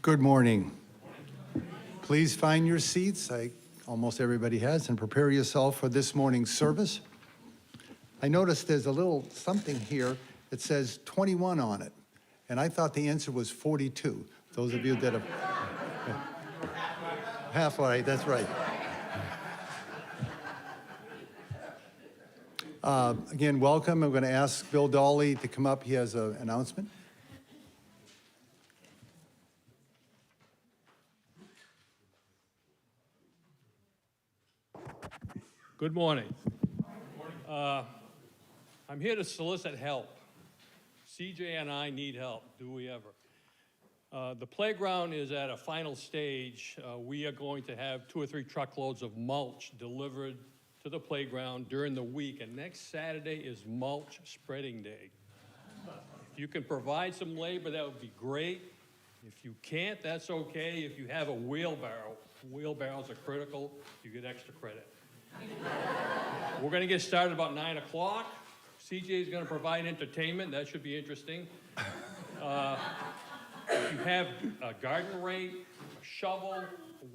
Good morning. Please find your seats, almost everybody has, and prepare yourself for this morning's service. I noticed there's a little something here that says 21 on it, and I thought the answer was 42. Those of you that have... Halfway, that's right. Again, welcome. I'm going to ask Bill Dawley to come up. He has an announcement. Good morning. I'm here to solicit help. CJ and I need help. Do we ever? The playground is at a final stage. We are going to have 2 or 3 truckloads of mulch delivered to the playground during the week, and next Saturday is mulch spreading day. If you can provide some labor, that would be great. If you can't, that's okay. If you have a wheelbarrow, wheelbarrows are critical, you get extra credit. We're going to get started about 9 o'clock. CJ is going to provide entertainment. That should be interesting. If you have a garden rake, a shovel,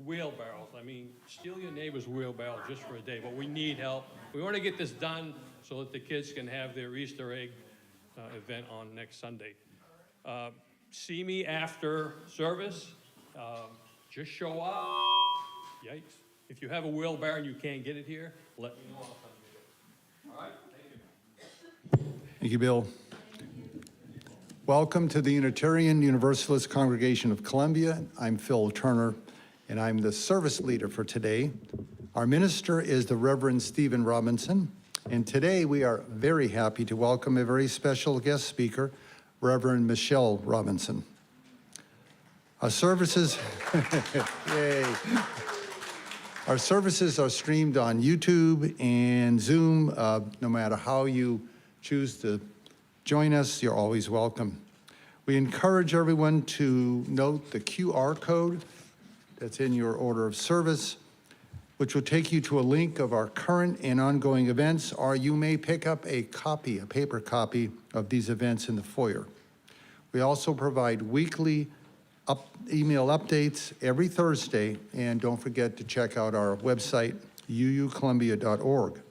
wheelbarrows. I mean, steal your neighbor's wheelbarrow just for a day, but we need help. We want to get this done so that the kids can have their Easter egg event on next Sunday. See me after service. Just show up. Yikes. If you have a wheelbarrow and you can't get it here, let me know. I'll come get it. All right, thank you. Thank you, Bill. Welcome to the Unitarian Universalist Congregation of Columbia. I'm Phil Turner, and I'm the service leader for today. Our minister is the Reverend Stephen Robinson, and today we are very happy to welcome a very special guest speaker, Reverend Michelle Robinson. Our services, yay. Our services are streamed on YouTube and Zoom. No matter how you choose to join us, you're always welcome. We encourage everyone to note the QR code that's in your order of service, which will take you to a link of our current and ongoing events, or you may pick up a copy, a paper copy of these events in the foyer. We also provide weekly email updates every Thursday, and don't forget to check out our website, uucolumbia.org.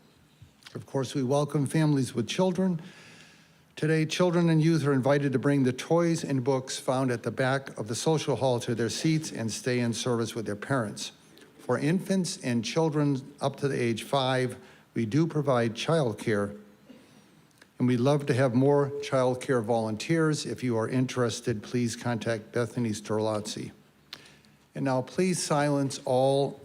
Of course, we welcome families with children. Today, children and youth are invited to bring the toys and books found at the back of the social hall to their seats and stay in service with their parents. For infants and children up to the age 5, we do provide childcare, and we'd love to have more child care volunteers. If you are interested, please contact Bethany Storlazzi. And now please silence all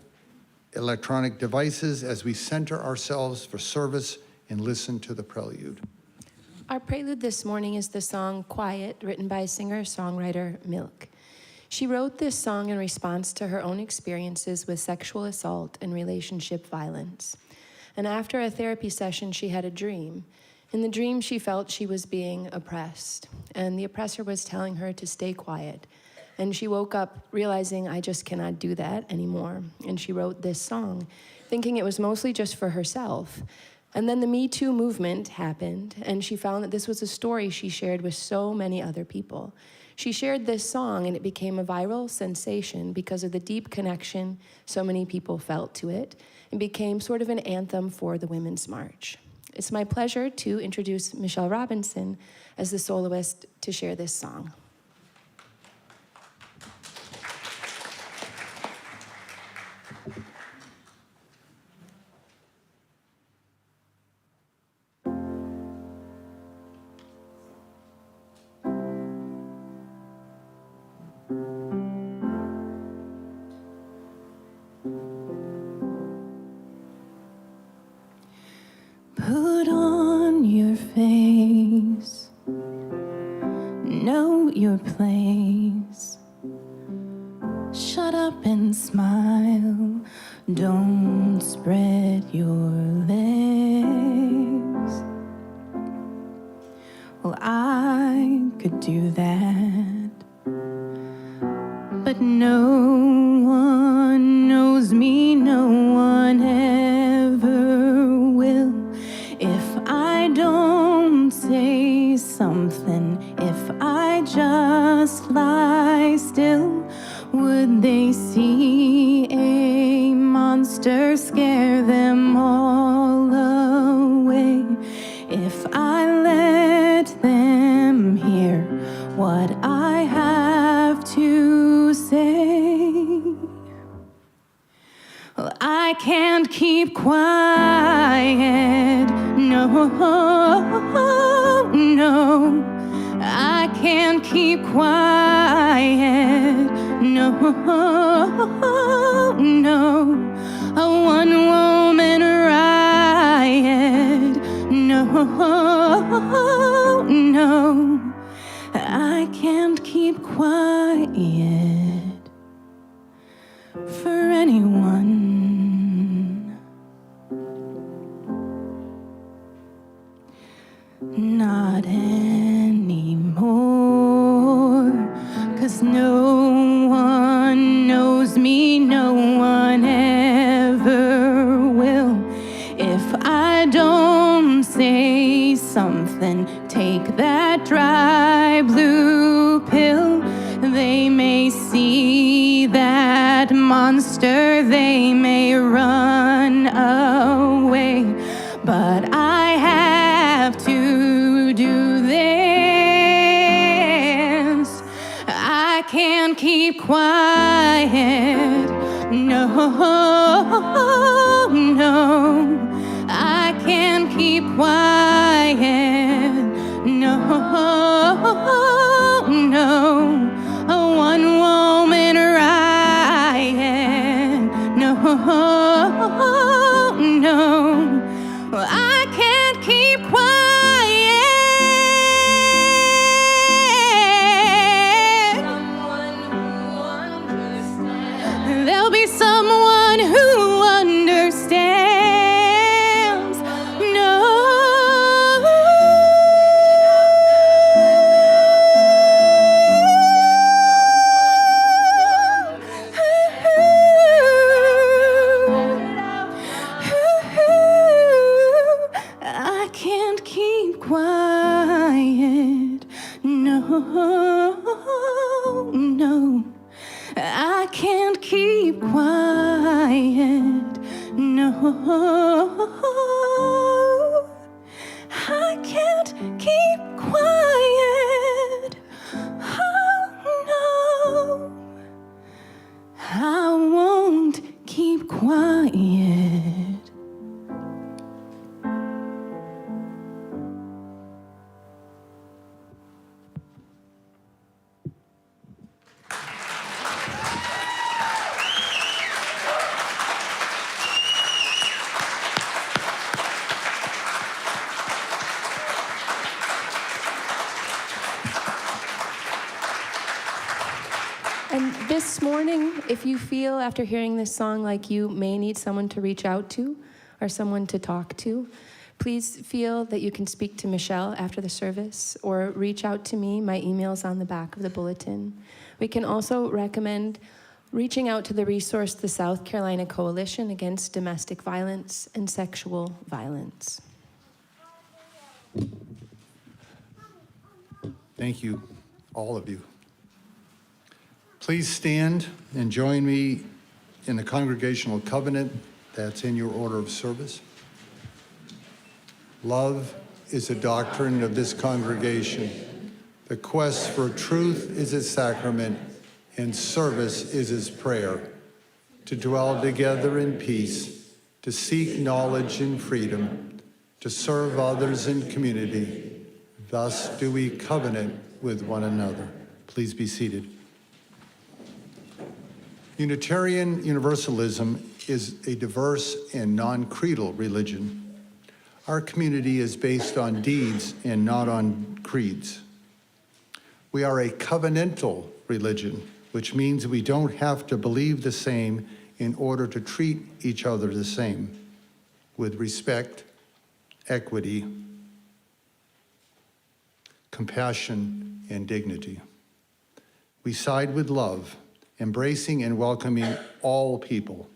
electronic devices as we center ourselves for service and listen to the prelude. Our prelude this morning is the song Quiet, written by singer-songwriter Milk. She wrote this song in response to her own experiences with sexual assault and relationship violence. And after a therapy session, she had a dream. In the dream, she felt she was being oppressed, and the oppressor was telling her to stay quiet. And she woke up realizing, I just cannot do that anymore. And she wrote this song, thinking it was mostly just for herself. And then the Me Too movement happened, and she found that this was a story she shared with so many other people. She shared this song, and it became a viral sensation because of the deep connection so many people felt to it, and became sort of an anthem for the Women's March. It's my pleasure to introduce Michelle Robinson as the soloist to share this song. Put on your face, know your place. Shut up and smile, don't spread your legs. Well, I could do that, but no one knows me, no one ever will. If I don't say something, if I just lie still, Would they see a monster scare them all away? If I let them hear what I have to say, well, I can't keep quiet. No, no, I can't keep quiet. No, no, a one-woman riot. No, no, I can't keep quiet for anyone. Not anymore, 'cause no one knows me, no one ever will. If I don't say something, take that dry blue pill, they may see that monster, they may run away, but I have to do this. I can't keep quiet. No, no, I can't keep quiet. No, no, a one-woman riot. No, no, well, I can't keep quiet. Someone who understands. There'll be someone who understands. No. I can't keep quiet. No, no, I can't keep quiet. No, I can't keep quiet. Oh, no, I won't keep quiet. And this morning, if you feel after hearing this song like you may need someone to reach out to or someone to talk to, please feel that you can speak to Michelle after the service or reach out to me. My email's on the back of the bulletin. We can also recommend reaching out to the resource, the South Carolina Coalition Against Domestic Violence and Sexual Violence. Thank you, all of you. Please stand and join me in the congregational covenant that's in your order of service. Love is a doctrine of this congregation. The quest for truth is its sacrament, and service is its prayer. To dwell together in peace, to seek knowledge and freedom, to serve others in community. Thus do we covenant with one another. Please be seated. Unitarian Universalism is a diverse and non-creedal religion. Our community is based on deeds and not on creeds. We are a covenantal religion, which means we don't have to believe the same in order to treat each other the same, with respect, equity, compassion, and dignity. We side with love, embracing and welcoming all people.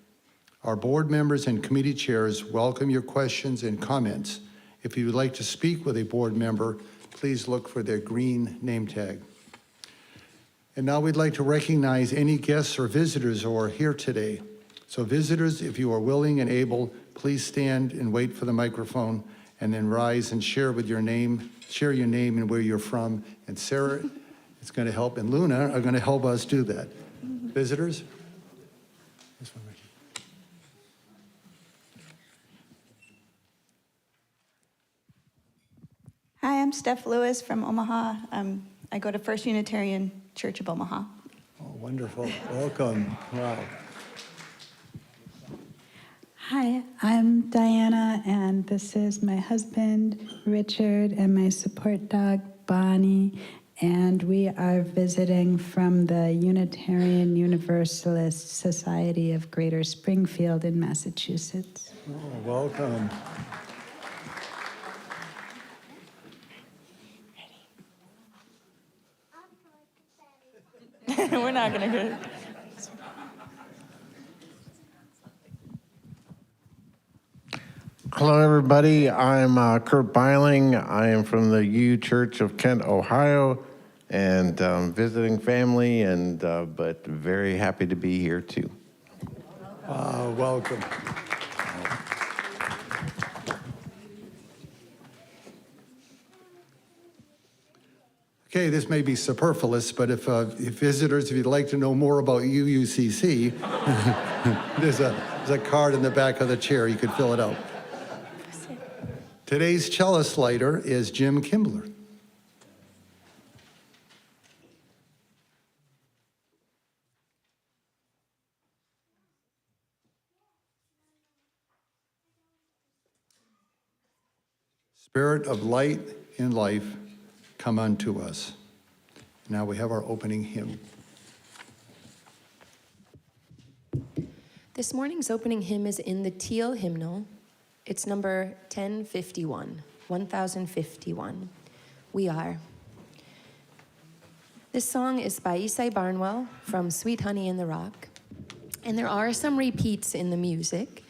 Our board members and committee chairs welcome your questions and comments. If you would like to speak with a board member, please look for their green name tag. And now we'd like to recognize any guests or visitors who are here today. So visitors, if you are willing and able, please stand and wait for the microphone, and then rise and share your name and where you're from. And Sarah is going to help, and Luna are going to help us do that. Visitors? This one right here. Hi, I'm Steph Lewis from Omaha. I go to First Unitarian Church of Omaha. Oh, wonderful. Welcome. Wow. Hi, I'm Diana, and this is my husband, Richard, and my support dog, Bonnie. And we are visiting from the Unitarian Universalist Society of Greater Springfield in Massachusetts. Oh, welcome. We're not going to go. Hello, everybody. I'm Kurt Beiling. I am from the U Church of Kent, Ohio, and visiting family, and but very happy to be here too. Welcome. Okay, this may be superfluous, but if visitors, if you'd like to know more about UUCC, there's a card in the back of the chair. You could fill it out. Today's cellist lighter is Jim Kimbler. Spirit of light and life, come unto us. Now we have our opening hymn. This morning's opening hymn is in the Teal hymnal. It's number 1051. We Are. This song is by Isai Barnwell from Sweet Honey in the Rock. And there are some repeats in the music.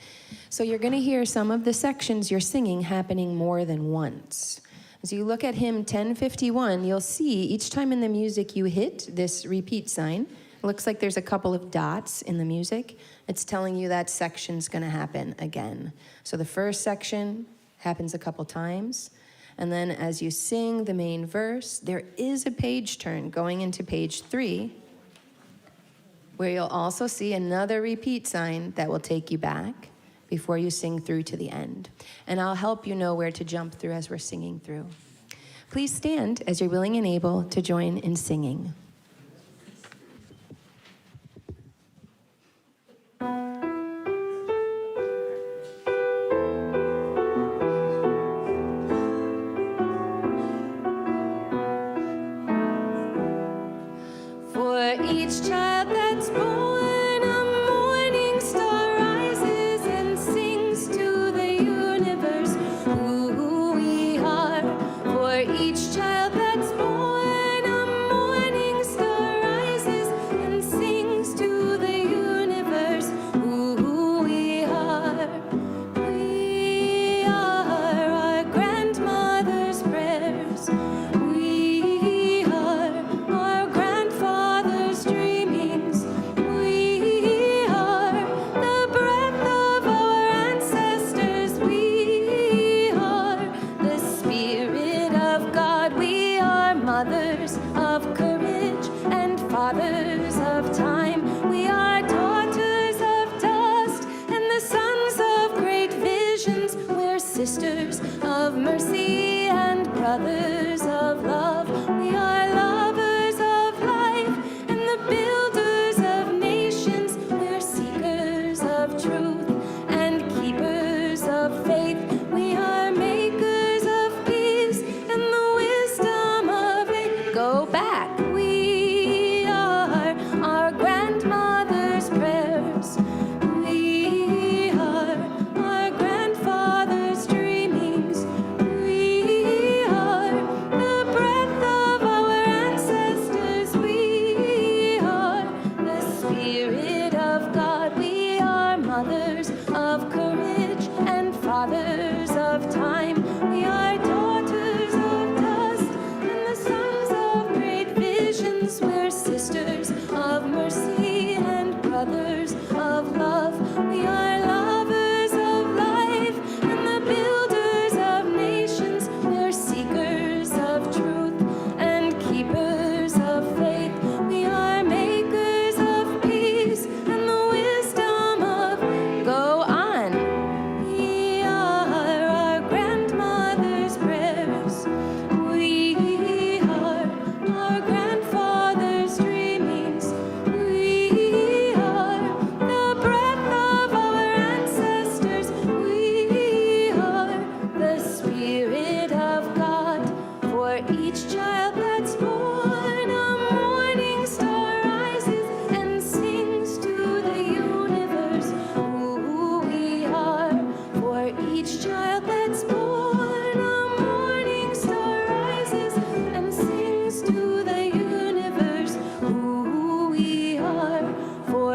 So you're going to hear some of the sections you're singing happening more than once. As you look at hymn 1051, you'll see each time in the music you hit this repeat sign. It looks like there's a couple of dots in the music. It's telling you that section's going to happen again. So the first section happens a couple times. And then as you sing the main verse, there is a page turn going into page 3, where you'll also see another repeat sign that will take you back before you sing through to the end. And I'll help you know where to jump through as we're singing through. Please stand as you're willing and able to join in singing. For each child that's born, a morning star rises and sings to the universe who we are. For each child that's born, a morning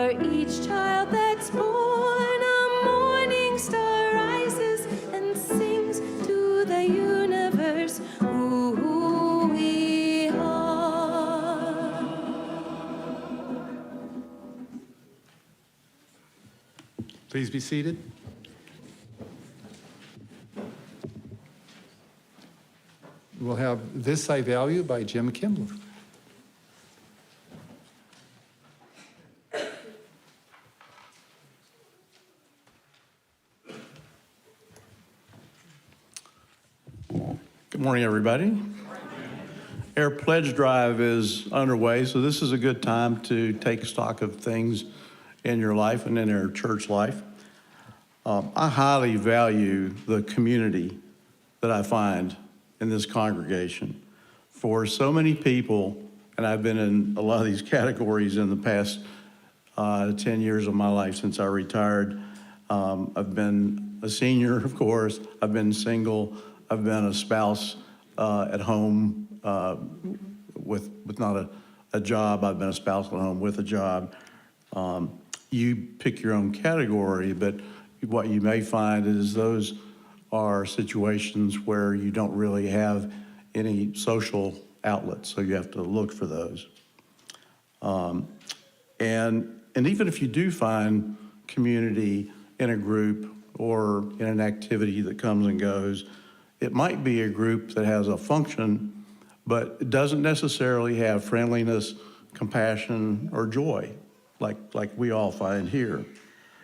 For each child that's born, a morning star rises and sings to the universe who we are. Please be seated. We'll have This I Value by Jim Kimball. Good morning, everybody. Our pledge drive is underway, so this is a good time to take stock of things in your life and in our church life. I highly value the community that I find in this congregation. For so many people, and I've been in a lot of these categories in the past 10 years of my life since I retired. I've been a senior, of course. I've been single. I've been a spouse at home with not a job. I've been a spouse at home with a job. You pick your own category, but what you may find is those are situations where you don't really have any social outlets, so you have to look for those. And even if you do find community in a group or in an activity that comes and goes, it might be a group that has a function, but it doesn't necessarily have friendliness, compassion, or joy, like we all find here.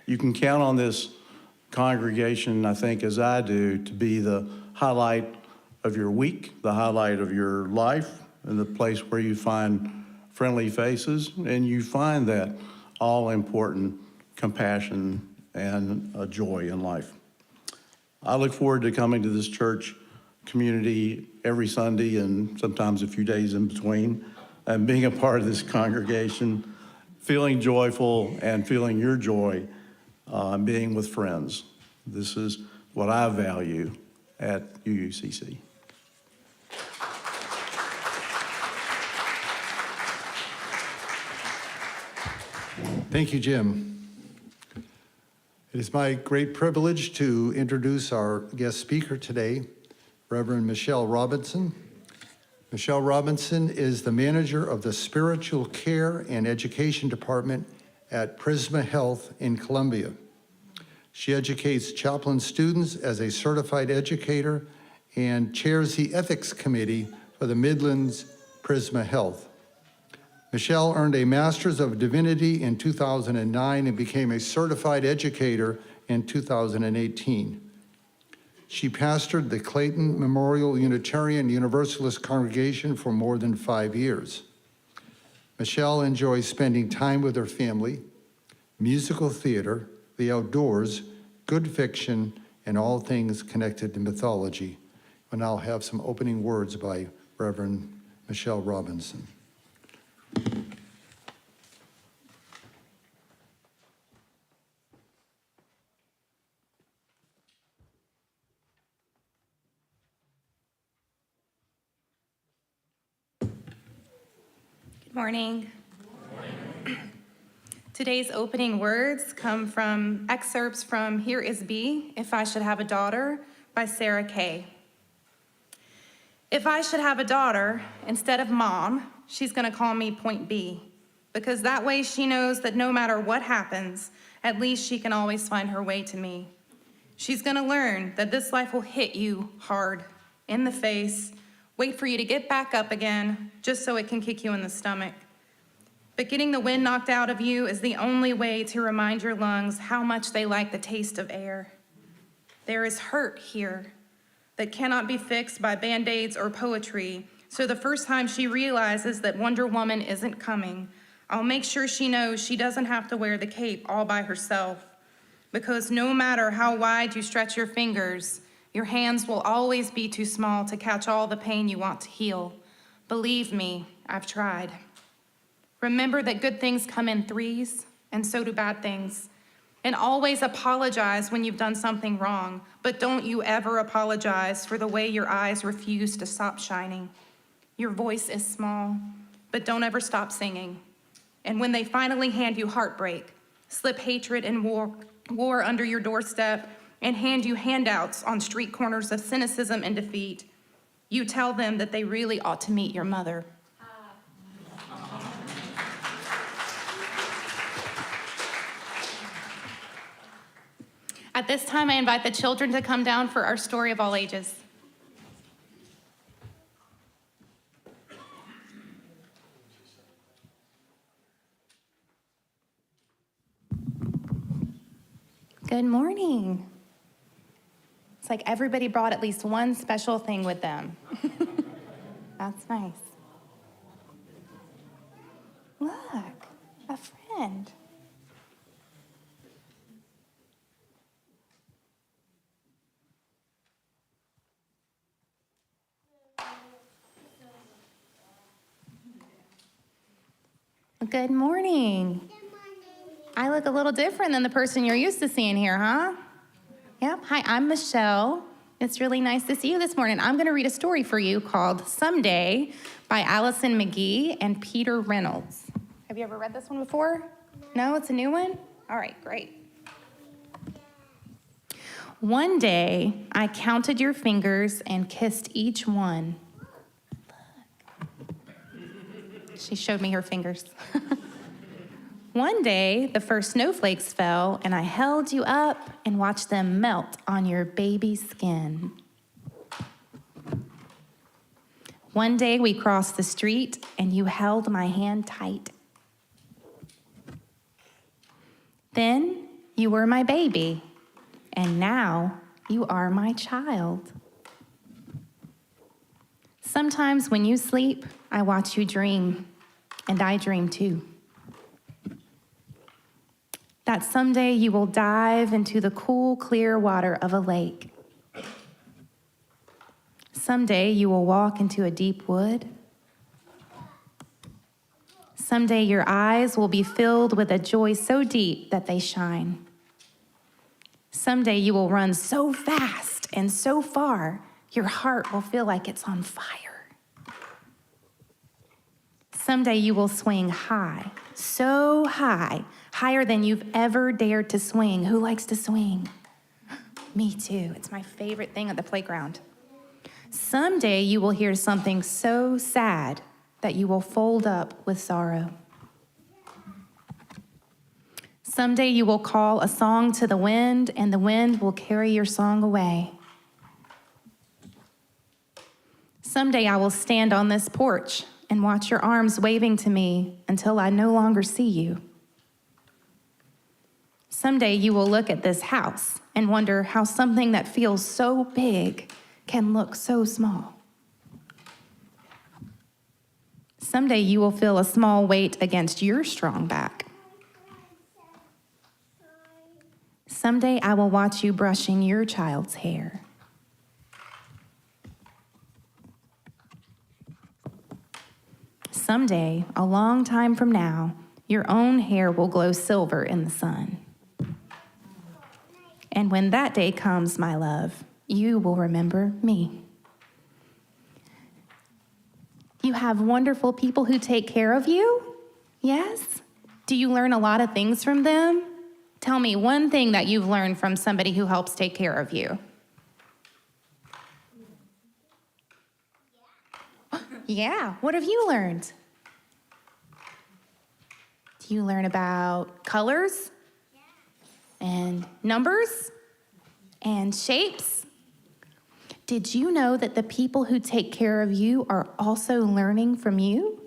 You can count on this congregation, I think, as I do, to be the highlight of your week, the highlight of your life, and the place where you find friendly faces, and you find that all-important compassion and joy in life. I look forward to coming to this church community every Sunday and sometimes a few days in between, and being a part of this congregation, feeling joyful and feeling your joy, being with friends. This is what I value at UUCC. Thank you, Jim. It is my great privilege to introduce our guest speaker today, Reverend Michelle Robinson. Michelle Robinson is the manager of the Spiritual Care and Education Department at Prisma Health in Columbia. She educates chaplain students as a certified educator and chairs the ethics committee for the Midlands Prisma Health. Michelle earned a Master's of Divinity in 2009 and became a certified educator in 2018. She pastored the Clayton Memorial Unitarian Universalist congregation for more than 5 years. Michelle enjoys spending time with her family, musical theater, the outdoors, good fiction, and all things connected to mythology. And I'll have some opening words by Reverend Michelle Robinson. Good morning. Today's opening words come from excerpts from Here Is B, If I Should Have a Daughter, by Sarah Kay. If I should have a daughter, instead of mom, she's gonna call me Point B, because that way she knows that no matter what happens, at least she can always find her way to me. She's gonna learn that this life will hit you hard, in the face, wait for you to get back up again, just so it can kick you in the stomach. But getting the wind knocked out of you is the only way to remind your lungs how much they like the taste of air. There is hurt here that cannot be fixed by Band-Aids or poetry, so the first time she realizes that Wonder Woman isn't coming, I'll make sure she knows she doesn't have to wear the cape all by herself, because no matter how wide you stretch your fingers, your hands will always be too small to catch all the pain you want to heal. Believe me, I've tried. Remember that good things come in threes, and so do bad things. And always apologize when you've done something wrong, but don't you ever apologize for the way your eyes refuse to stop shining. Your voice is small, but don't ever stop singing. And when they finally hand you heartbreak, slip hatred and war under your doorstep, and hand you handouts on street corners of cynicism and defeat, you tell them that they really ought to meet your mother. At this time, I invite the children to come down for our story of all ages. Good morning. It's like everybody brought at least one special thing with them. That's nice. Look, a friend. Good morning. I look a little different than the person you're used to seeing here, huh? Yep. Hi, I'm Michelle. It's really nice to see you this morning. I'm going to read a story for you called Someday by Allison McGee and Peter Reynolds. Have you ever read this one before? No, it's a new one? All right, great. One day, I counted your fingers and kissed each one. She showed me her fingers. One day, the first snowflakes fell, and I held you up and watched them melt on your baby skin. One day, we crossed the street, and you held my hand tight. Then, you were my baby, and now you are my child. Sometimes when you sleep, I watch you dream, and I dream too. That someday you will dive into the cool, clear water of a lake. Someday you will walk into a deep wood. Someday your eyes will be filled with a joy so deep that they shine. Someday you will run so fast and so far, your heart will feel like it's on fire. Someday you will swing high, so high, higher than you've ever dared to swing. Who likes to swing? Me too. It's my favorite thing at the playground. Someday you will hear something so sad that you will fold up with sorrow. Someday you will call a song to the wind, and the wind will carry your song away. Someday I will stand on this porch and watch your arms waving to me until I no longer see you. Someday you will look at this house and wonder how something that feels so big can look so small. Someday you will feel a small weight against your strong back. Someday I will watch you brushing your child's hair. Someday, a long time from now, your own hair will glow silver in the sun. And when that day comes, my love, you will remember me. You have wonderful people who take care of you? Yes? Do you learn a lot of things from them? Tell me one thing that you've learned from somebody who helps take care of you. Yeah, what have you learned? Do you learn about colors? And numbers? And shapes? Did you know that the people who take care of you are also learning from you?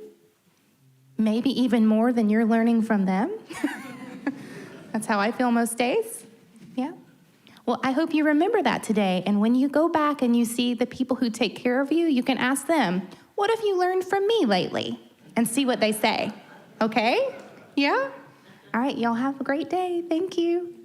Maybe even more than you're learning from them? That's how I feel most days. Yeah. Well, I hope you remember that today. And when you go back and you see the people who take care of you, you can ask them, what have you learned from me lately? And see what they say. Okay? Yeah? All right, y'all have a great day. Thank you.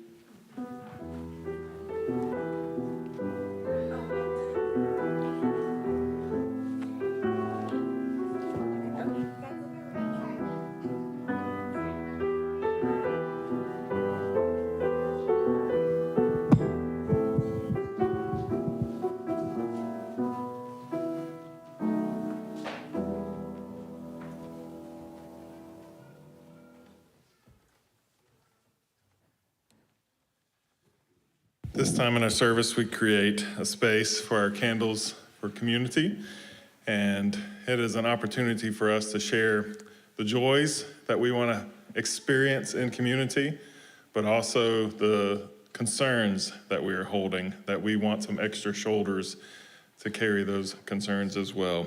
This time in our service, we create a space for our candles for community, and it is an opportunity for us to share the joys that we want to experience in community, but also the concerns that we are holding, that we want some extra shoulders to carry those concerns as well.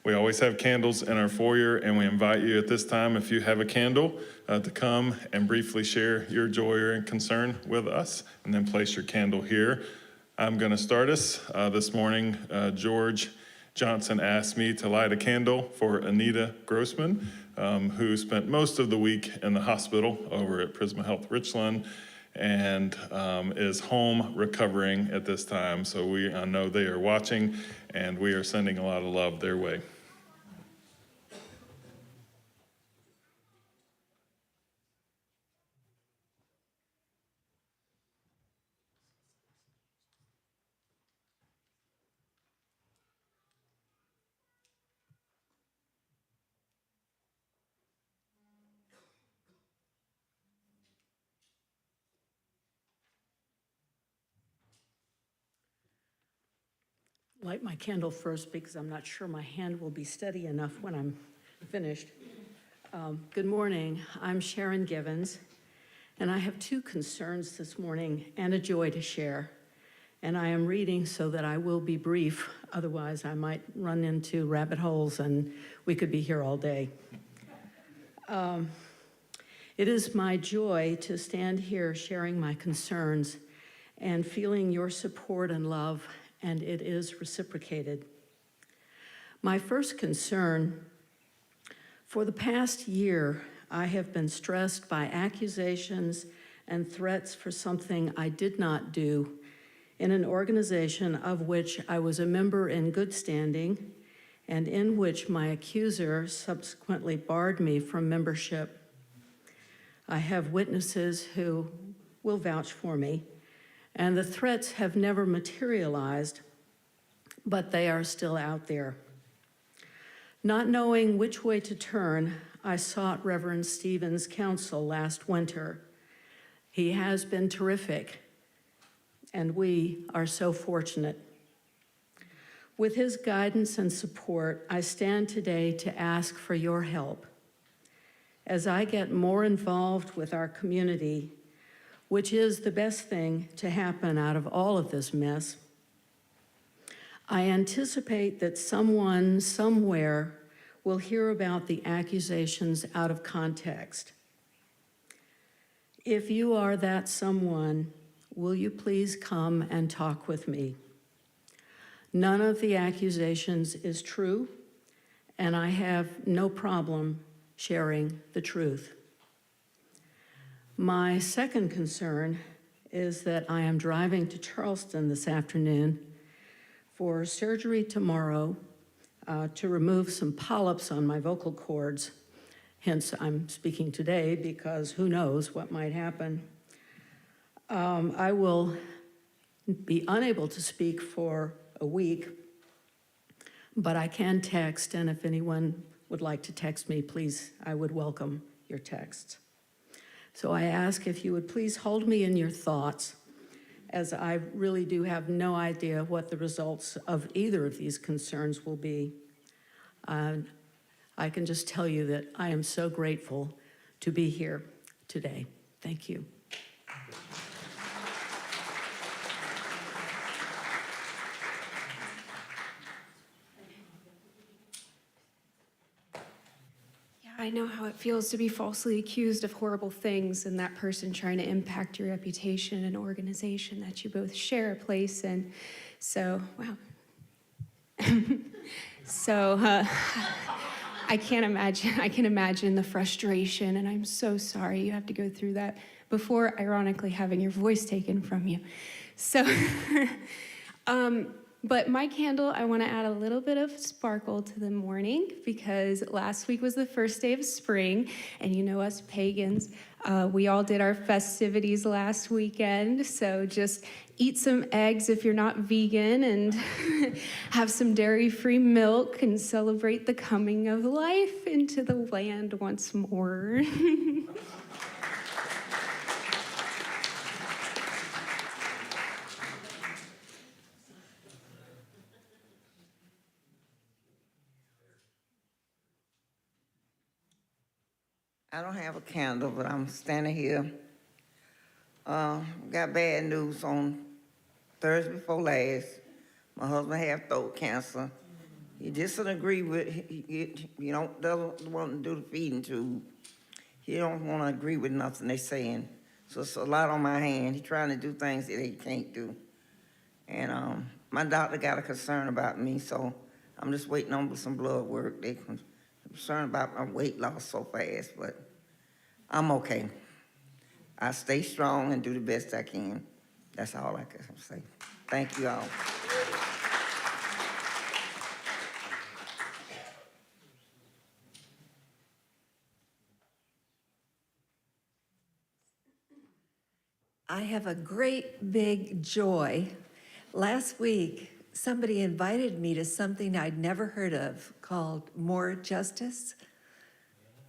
We always have candles in our foyer, and we invite you at this time, if you have a candle, to come and briefly share your joy or concern with us, and then place your candle here. I'm going to start us. This morning, George Johnson asked me to light a candle for Anita Grossman, who spent most of the week in the hospital over at Prisma Health Richland, and is home recovering at this time. So I know they are watching, and we are sending a lot of love their way. Light my candle first because I'm not sure my hand will be steady enough when I'm finished. Good morning, I'm Sharon Givens, and I have two concerns this morning and a joy to share. And I am reading so that I will be brief, otherwise I might run into rabbit holes and we could be here all day. It is my joy to stand here sharing my concerns and feeling your support and love, and it is reciprocated. My first concern, for the past year, I have been stressed by accusations and threats for something I did not do in an organization of which I was a member in good standing and in which my accuser subsequently barred me from membership. I have witnesses who will vouch for me, and the threats have never materialized, but they are still out there. Not knowing which way to turn, I sought Reverend Stephen's counsel last winter. He has been terrific, and we are so fortunate. With his guidance and support, I stand today to ask for your help. As I get more involved with our community, which is the best thing to happen out of all of this mess, I anticipate that someone somewhere will hear about the accusations out of context. If you are that someone, will you please come and talk with me? None of the accusations is true, and I have no problem sharing the truth. My second concern is that I am driving to Charleston this afternoon for surgery tomorrow to remove some polyps on my vocal cords. Hence, I'm speaking today because who knows what might happen. I will be unable to speak for a week, but I can text, and if anyone would like to text me, please, I would welcome your texts. So I ask if you would please hold me in your thoughts, as I really do have no idea what the results of either of these concerns will be. I can just tell you that I am so grateful to be here today. Thank you. I know how it feels to be falsely accused of horrible things, and that person trying to impact your reputation and organization that you both share a place in. So, wow. I can imagine the frustration, and I'm so sorry you have to go through that before, ironically, having your voice taken from you. So, but my candle, I want to add a little bit of sparkle to the morning, because last week was the first day of spring, and you know us pagans, we all did our festivities last weekend, so just eat some eggs if you're not vegan, and have some dairy-free milk, and celebrate the coming of life into the land once more. I don't have a candle, but I'm standing here. Got bad news on Thursday before last. My husband had throat cancer. He doesn't agree with, doesn't want to do the feeding tube. He don't want to agree with nothing they saying. So it's a lot on my hand. He's trying to do things that he can't do. And my doctor got a concern about me, so I'm just waiting on some blood work. They're concerned about my weight loss so fast, but I'm okay. I stay strong and do the best I can. That's all I can say. Thank you all. I have a great big joy. Last week, somebody invited me to something I'd never heard of called More Justice.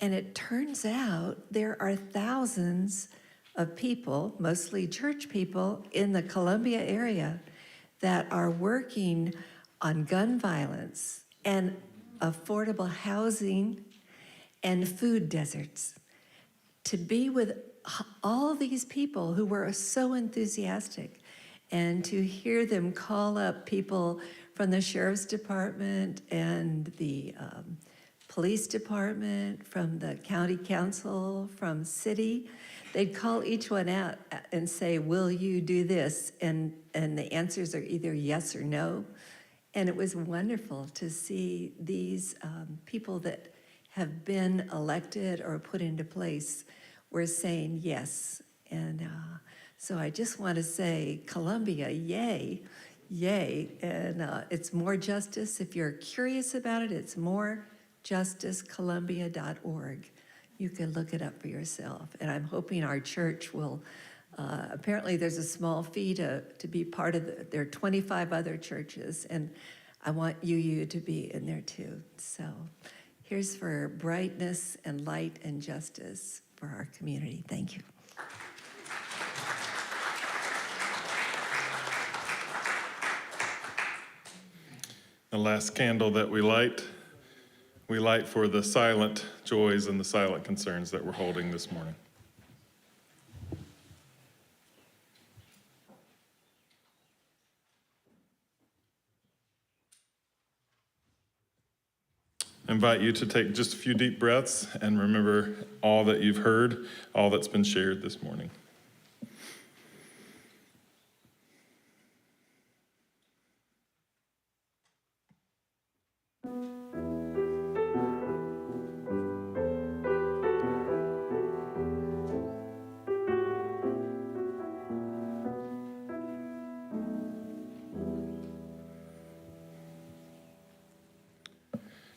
And it turns out there are thousands of people, mostly church people, in the Columbia area that are working on gun violence and affordable housing and food deserts. To be with all these people who were so enthusiastic and to hear them call up people from the sheriff's department and the police department, from the county council, from city, they'd call each one out and say, will you do this? And the answers are either yes or no. And it was wonderful to see these people that have been elected or put into place were saying yes. And so I just want to say, Columbia, yay, yay. And it's More Justice. If you're curious about it, it's morejusticecolumbia.org. You can look it up for yourself. And I'm hoping our church will, apparently there's a small fee to be part of there are 25 other churches, and I want you to be in there too. So here's for brightness and light and justice for our community. Thank you. The last candle that we light for the silent joys and the silent concerns that we're holding this morning. I invite you to take just a few deep breaths and remember all that you've heard, all that's been shared this morning.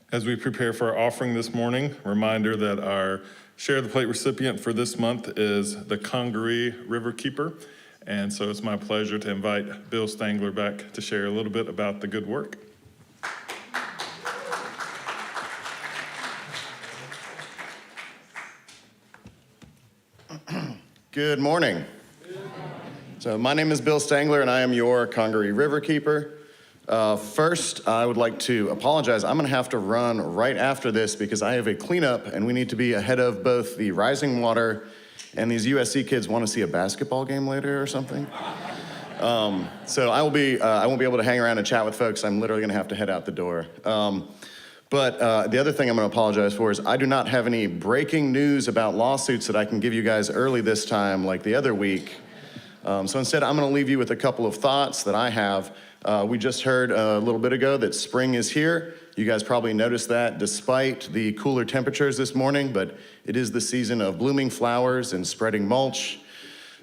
As we prepare for our offering this morning, reminder that our Share the Plate recipient for this month is the Congaree River Keeper. And so it's my pleasure to invite Bill Stangler back to share a little bit about the good work. Good morning. So my name is Bill Stangler, and I am your Congaree River Keeper. First, I would like to apologize. I'm gonna have to run right after this because I have a cleanup and we need to be ahead of both the rising water and these USC kids want to see a basketball game later or something. So I won't be able to hang around and chat with folks. I'm literally gonna have to head out the door. But the other thing I'm gonna apologize for is I do not have any breaking news about lawsuits that I can give you guys early this time like the other week. So instead, I'm gonna leave you with a couple of thoughts that I have. We just heard a little bit ago that spring is here. You guys probably noticed that despite the cooler temperatures this morning, but it is the season of blooming flowers and spreading mulch.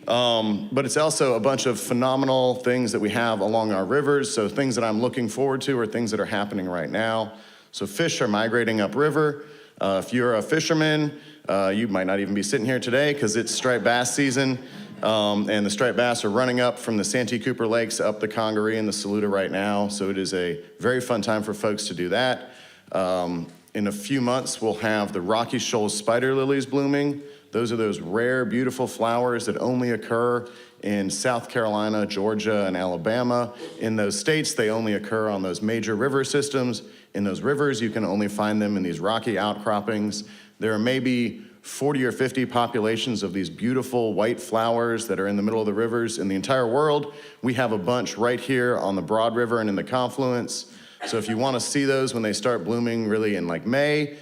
But it's also a bunch of phenomenal things that we have along our rivers. So things that I'm looking forward to are things that are happening right now. So fish are migrating upriver. If you're a fisherman, you might not even be sitting here today because it's striped bass season. And the striped bass are running up from the Santee Cooper Lakes up the Congaree and the Saluda right now. So it is a very fun time for folks to do that. In a few months, we'll have the Rocky Shoals spider lilies blooming. Those are those rare, beautiful flowers that only occur in South Carolina, Georgia, and Alabama. In those states, they only occur on those major river systems. In those rivers, you can only find them in these rocky outcroppings. There are maybe 40 or 50 populations of these beautiful white flowers that are in the middle of the rivers in the entire world. We have a bunch right here on the Broad River and in the confluence. So if you want to see those when they start blooming really in like May,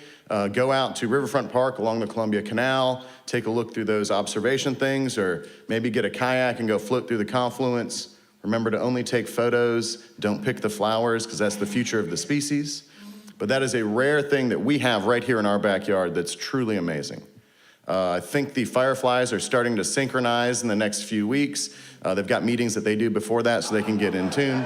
go out to Riverfront Park along the Columbia Canal, take a look through those observation things, or maybe get a kayak and go float through the confluence. Remember to only take photos, don't pick the flowers, because that's the future of the species. But that is a rare thing that we have right here in our backyard that's truly amazing. I think the fireflies are starting to synchronize in the next few weeks. They've got meetings that they do before that so they can get in tune.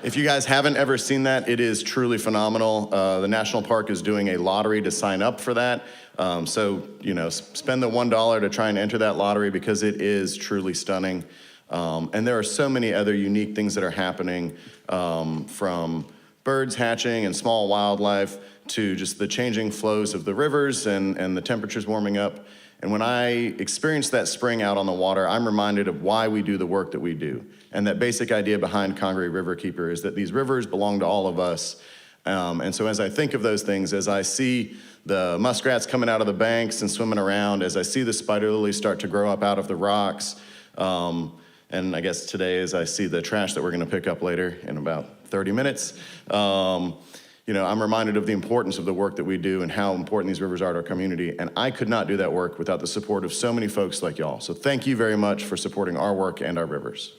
If you guys haven't ever seen that, it is truly phenomenal. The National Park is doing a lottery to sign up for that. So, spend the $1 to try and enter that lottery because it is truly stunning. And there are so many other unique things that are happening, from birds hatching and small wildlife to just the changing flows of the rivers and the temperatures warming up. And when I experience that spring out on the water, I'm reminded of why we do the work that we do. And that basic idea behind Congaree Riverkeeper is that these rivers belong to all of us. And so as I think of those things, as I see the muskrats coming out of the banks and swimming around, as I see the spider lilies start to grow up out of the rocks, and I guess today as I see the trash that we're gonna pick up later in about 30 minutes, I'm reminded of the importance of the work that we do and how important these rivers are to our community. And I could not do that work without the support of so many folks like y'all. So thank you very much for supporting our work and our rivers.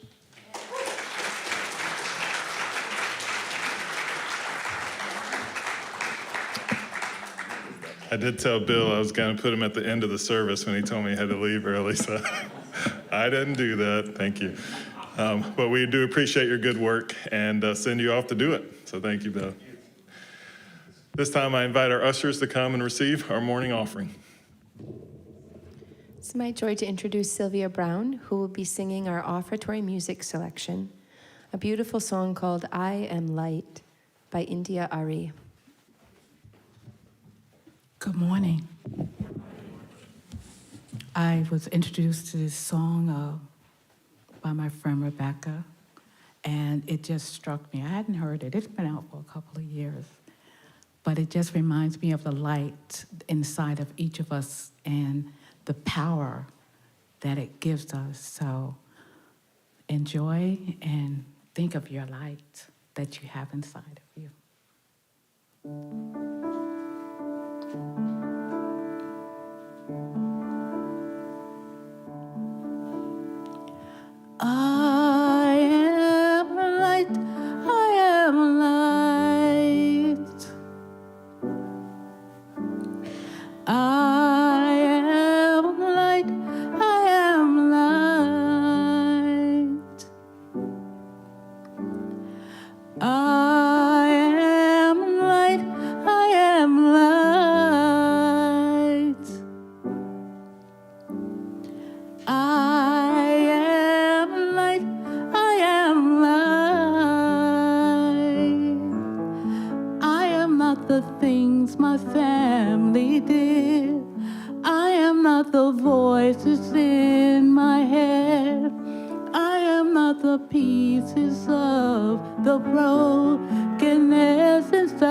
I did tell Bill I was going to put him at the end of the service when he told me he had to leave early, so I didn't do that. Thank you. But we do appreciate your good work and send you off to do it. So thank you, Bill. This time I invite our ushers to come and receive our morning offering. It's my joy to introduce Sylvia Brown, who will be singing our offertory music selection, a beautiful song called I Am Light by India Ari. Good morning. I was introduced to this song by my friend Rebecca, and it just struck me. I hadn't heard it. It's been out for a couple of years, but it just reminds me of the light inside of each of us and the power that it gives us. So enjoy and think of your light that you have inside of you. I am light, I am light. I am light, I am light. I am light, I am light. I am light, I am light. I am not the things my family did. I am not the voices in my head. I am not the pieces of the brokenness inside.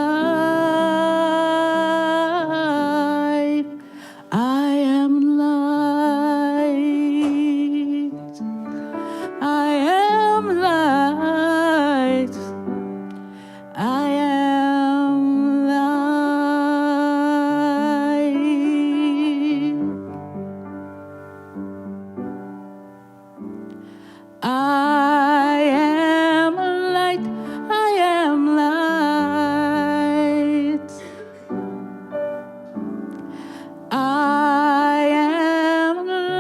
I am light. I am light. I am light. I am light. I am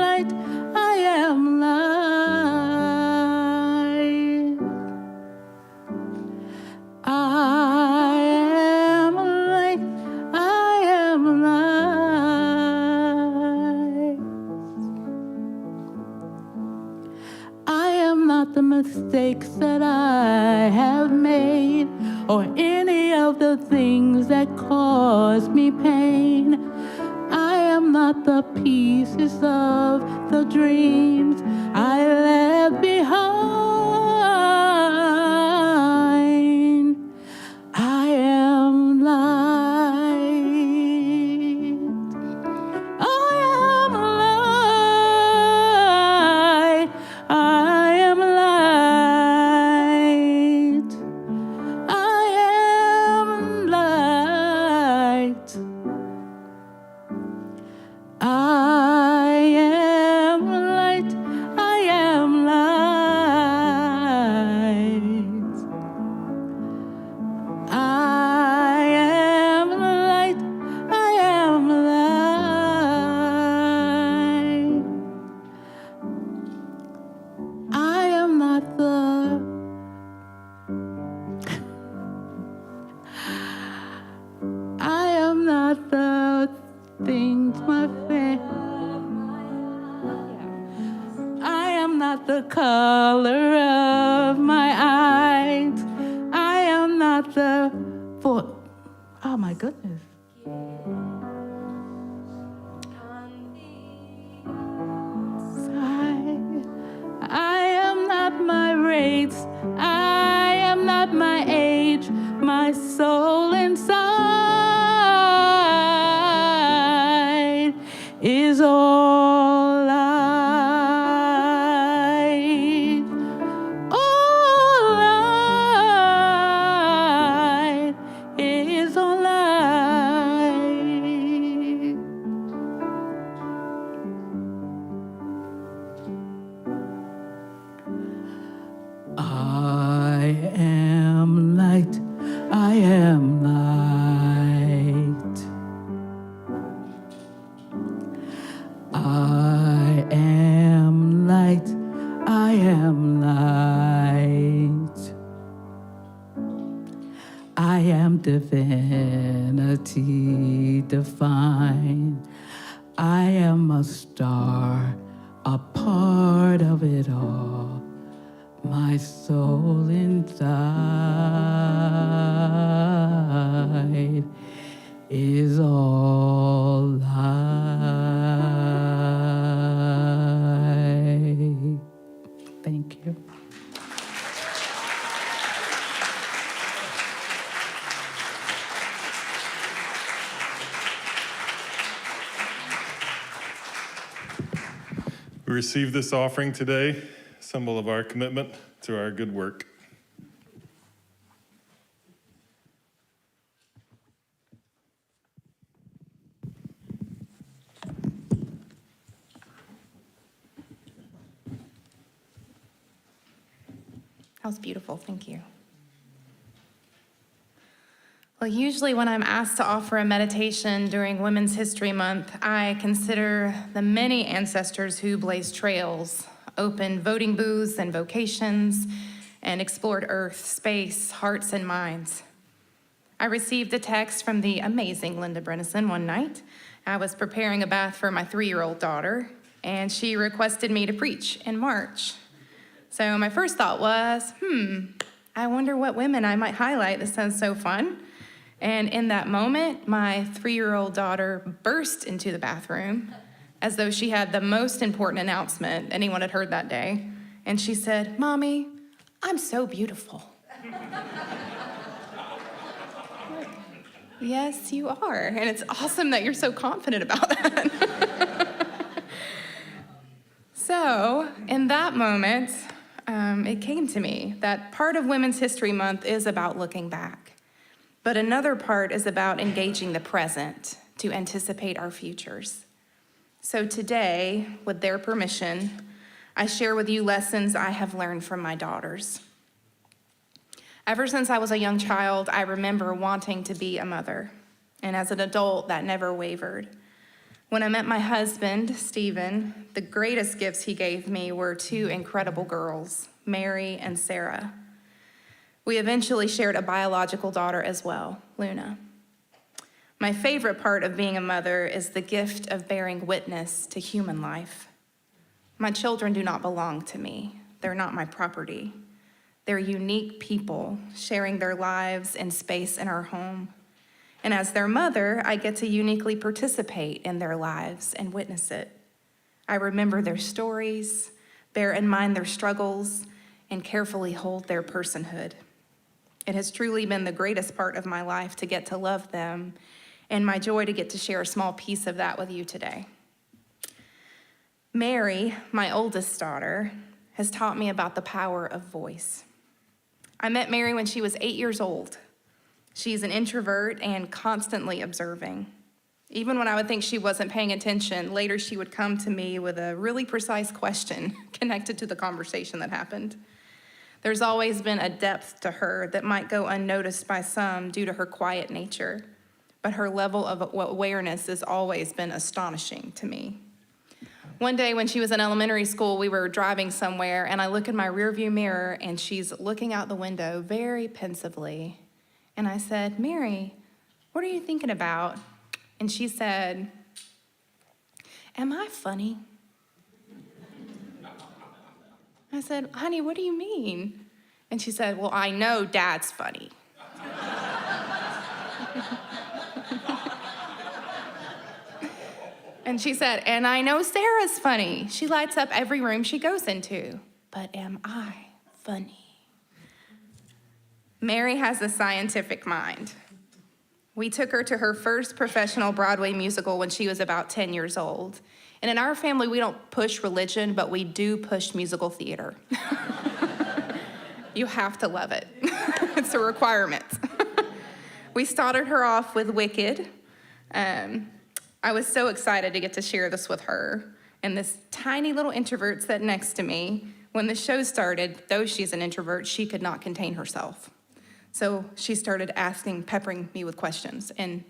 light. I am light. I am light. I am light. I am light. I am not the mistakes that I have made or any of the things that cause me pain. I am not the pieces of the dreams I left behind. I am light. not the color of my eyes. I am not the oh my goodness. I am not my race. I am not my age. My soul inside is all light is all light. I am light. I am light. I am light. I am light. I am divinity divine. I am a star, a part of it all. My soul inside is all light. Thank you. We receive this offering today, symbol of our commitment to our good work. That was beautiful, thank you. Well, usually when I'm asked to offer a meditation during Women's History Month, I consider the many ancestors who blazed trails, opened voting booths and vocations, and explored earth, space, hearts, and minds. I received a text from the amazing Linda Brennison one night. I was preparing a bath for my 3-year-old daughter, and she requested me to preach in March. So my first thought was, I wonder what women I might highlight. This sounds so fun. And in that moment, my 3-year-old daughter burst into the bathroom as though she had the most important announcement anyone had heard that day. And she said, "Mommy, I'm so beautiful." Yes, you are. And it's awesome that you're so confident about that. So in that moment, it came to me that part of Women's History Month is about looking back, but another part is about engaging the present to anticipate our futures. So today, with their permission, I share with you lessons I have learned from my daughters. Ever since I was a young child, I remember wanting to be a mother, and as an adult, that never wavered. When I met my husband, Stephen, the greatest gifts he gave me were 2 incredible girls, Mary and Sarah. We eventually shared a biological daughter as well, Luna. My favorite part of being a mother is the gift of bearing witness to human life. My children do not belong to me. They're not my property. They're unique people sharing their lives and space in our home. And as their mother, I get to uniquely participate in their lives and witness it. I remember their stories, bear in mind their struggles, and carefully hold their personhood. It has truly been the greatest part of my life to get to love them, and my joy to get to share a small piece of that with you today. Mary, my oldest daughter, has taught me about the power of voice. I met Mary when she was 8 years old. She's an introvert and constantly observing. Even when I would think she wasn't paying attention, later she would come to me with a really precise question connected to the conversation that happened. There's always been a depth to her that might go unnoticed by some due to her quiet nature, but her level of awareness has always been astonishing to me. One day when she was in elementary school, we were driving somewhere, and I look in my rearview mirror, and she's looking out the window very pensively. And I said, "Mary, what are you thinking about?" And she said, "Am I funny?" I said, honey, what do you mean? And she said, well, I know Dad's funny. And she said, and I know Sarah's funny. She lights up every room she goes into. But am I funny? Mary has a scientific mind. We took her to her first professional Broadway musical when she was about 10 years old. And in our family, we don't push religion, but we do push musical theater. You have to love it. It's a requirement. We started her off with Wicked. I was so excited to get to share this with her. And this tiny little introvert sat next to me. When the show started, though she's an introvert, she could not contain herself. So she started peppering me with questions. And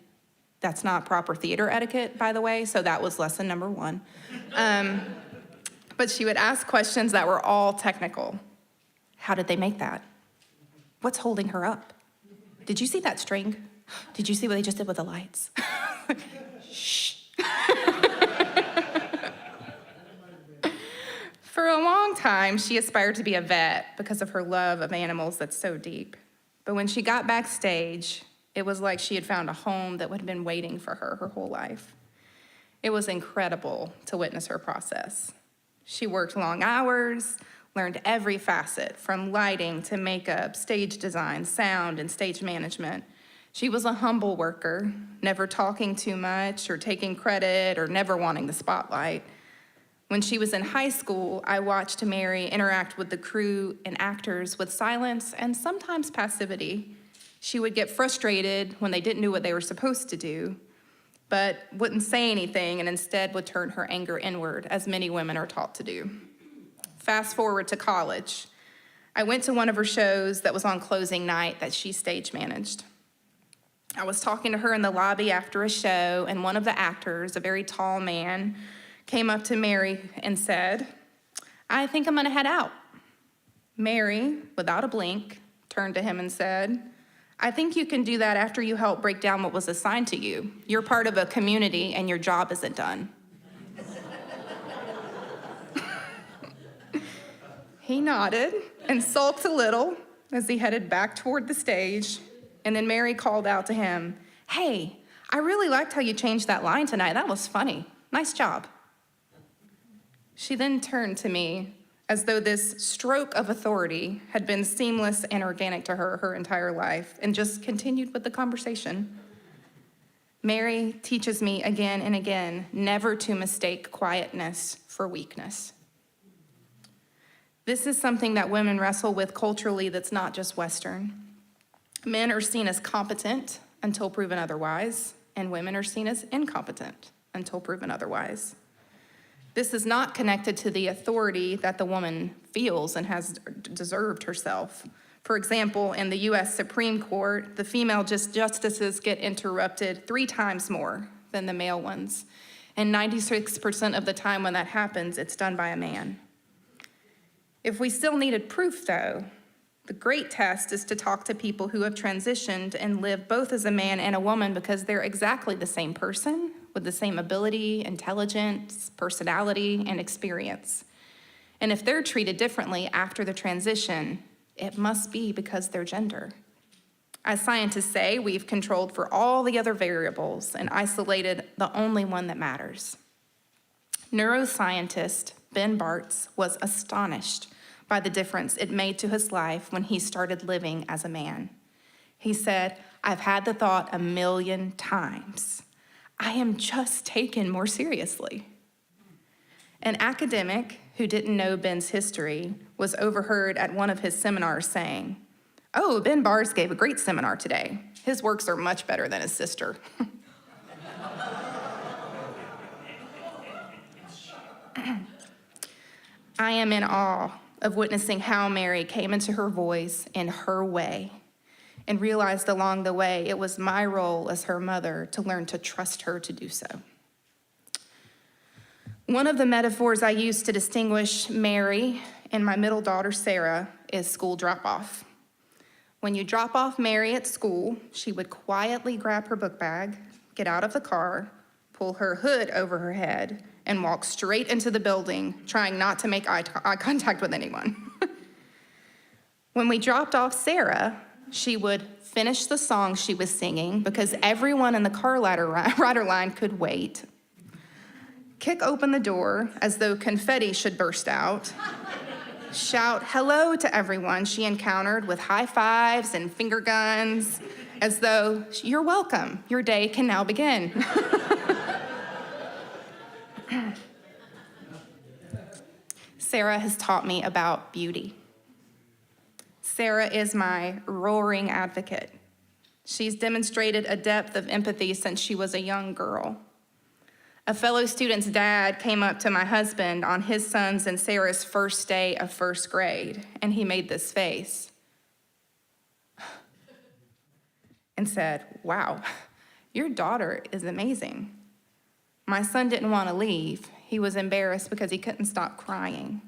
that's not proper theater etiquette, by the way, so that was lesson number 1. But she would ask questions that were all technical. How did they make that? What's holding her up? Did you see that string? Did you see what they just did with the lights? Shh. For a long time, she aspired to be a vet because of her love of animals that's so deep. But when she got backstage, it was like she had found a home that had been waiting for her whole life. It was incredible to witness her process. She worked long hours, learned every facet, from lighting to makeup, stage design, sound, and stage management. She was a humble worker, never talking too much or taking credit or never wanting the spotlight. When she was in high school, I watched Mary interact with the crew and actors with silence and sometimes passivity. She would get frustrated when they didn't do what they were supposed to do, but wouldn't say anything and instead would turn her anger inward, as many women are taught to do. Fast forward to college. I went to one of her shows that was on closing night that she stage managed. I was talking to her in the lobby after a show, and one of the actors, a very tall man, came up to Mary and said, I think I'm gonna head out. Mary, without a blink, turned to him and said, I think you can do that after you help break down what was assigned to you. You're part of a community and your job isn't done. He nodded and sulked a little as he headed back toward the stage. And then Mary called out to him, hey, I really liked how you changed that line tonight. That was funny. Nice job. She then turned to me as though this stroke of authority had been seamless and organic to her entire life, and just continued with the conversation. Mary teaches me again and again never to mistake quietness for weakness. This is something that women wrestle with culturally that's not just Western. Men are seen as competent until proven otherwise, and women are seen as incompetent until proven otherwise. This is not connected to the authority that the woman feels and has deserved herself. For example, in the US Supreme Court, the female justices get interrupted 3 times more than the male ones. And 96% of the time when that happens, it's done by a man. If we still needed proof, though, the great test is to talk to people who have transitioned and live both as a man and a woman, because they're exactly the same person with the same ability, intelligence, personality, and experience. And if they're treated differently after the transition, it must be because their gender. As scientists say, we've controlled for all the other variables and isolated the only one that matters. Neuroscientist Ben Bartz was astonished by the difference it made to his life when he started living as a man. He said, I've had the thought 1,000,000 times. I am just taken more seriously. An academic who didn't know Ben's history was overheard at one of his seminars saying, oh, Ben Bartz gave a great seminar today. His works are much better than his sister. I am in awe of witnessing how Mary came into her voice in her way, and realized along the way it was my role as her mother to learn to trust her to do so. One of the metaphors I use to distinguish Mary and my middle daughter, Sarah, is school drop-off. When you drop off Mary at school, she would quietly grab her book bag, get out of the car, pull her hood over her head, and walk straight into the building, trying not to make eye contact with anyone. When we dropped off Sarah, she would finish the song she was singing because everyone in the car rider line could wait, kick open the door as though confetti should burst out, shout hello to everyone she encountered with high fives and finger guns, as though, you're welcome, your day can now begin. Sarah has taught me about beauty. Sarah is my roaring advocate. She's demonstrated a depth of empathy since she was a young girl. A fellow student's dad came up to my husband on his son's and Sarah's first day of first grade, and he made this face and said, "Wow, your daughter is amazing." My son didn't want to leave. He was embarrassed because he couldn't stop crying.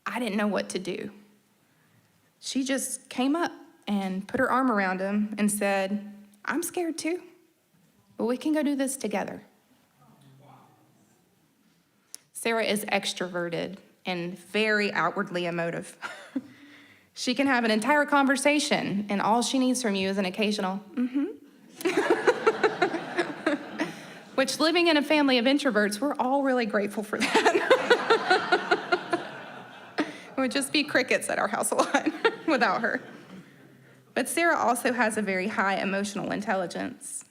I didn't know what to do. She just came up and put her arm around him and said, "I'm scared too, but we can go do this together." Sarah is extroverted and very outwardly emotive. She can have an entire conversation, and all she needs from you is an occasional, mm-hmm. Which, living in a family of introverts, we're all really grateful for that. It would just be crickets at our house a lot without her. But Sarah also has a very high emotional intelligence.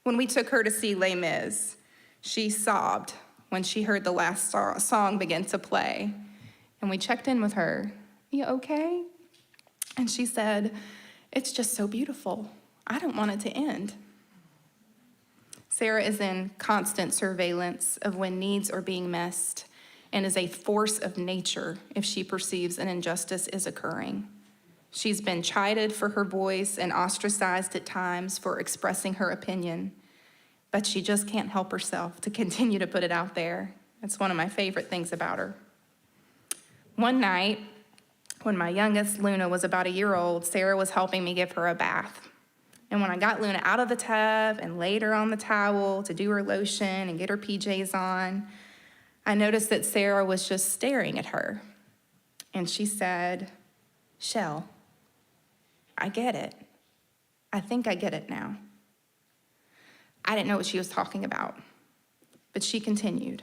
When we took her to see Les Mis, she sobbed when she heard the last song begin to play. And we checked in with her. "You okay?" And she said, "It's just so beautiful. I don't want it to end." Sarah is in constant surveillance of when needs are being missed and is a force of nature if she perceives an injustice is occurring. She's been chided for her voice and ostracized at times for expressing her opinion, but she just can't help herself to continue to put it out there. It's one of my favorite things about her. One night, when my youngest, Luna, was about a year old, Sarah was helping me give her a bath. And when I got Luna out of the tub and laid her on the towel to do her lotion and get her PJs on, I noticed that Sarah was just staring at her. And she said, "Shell, I get it. I think I get it now." I didn't know what she was talking about, but she continued,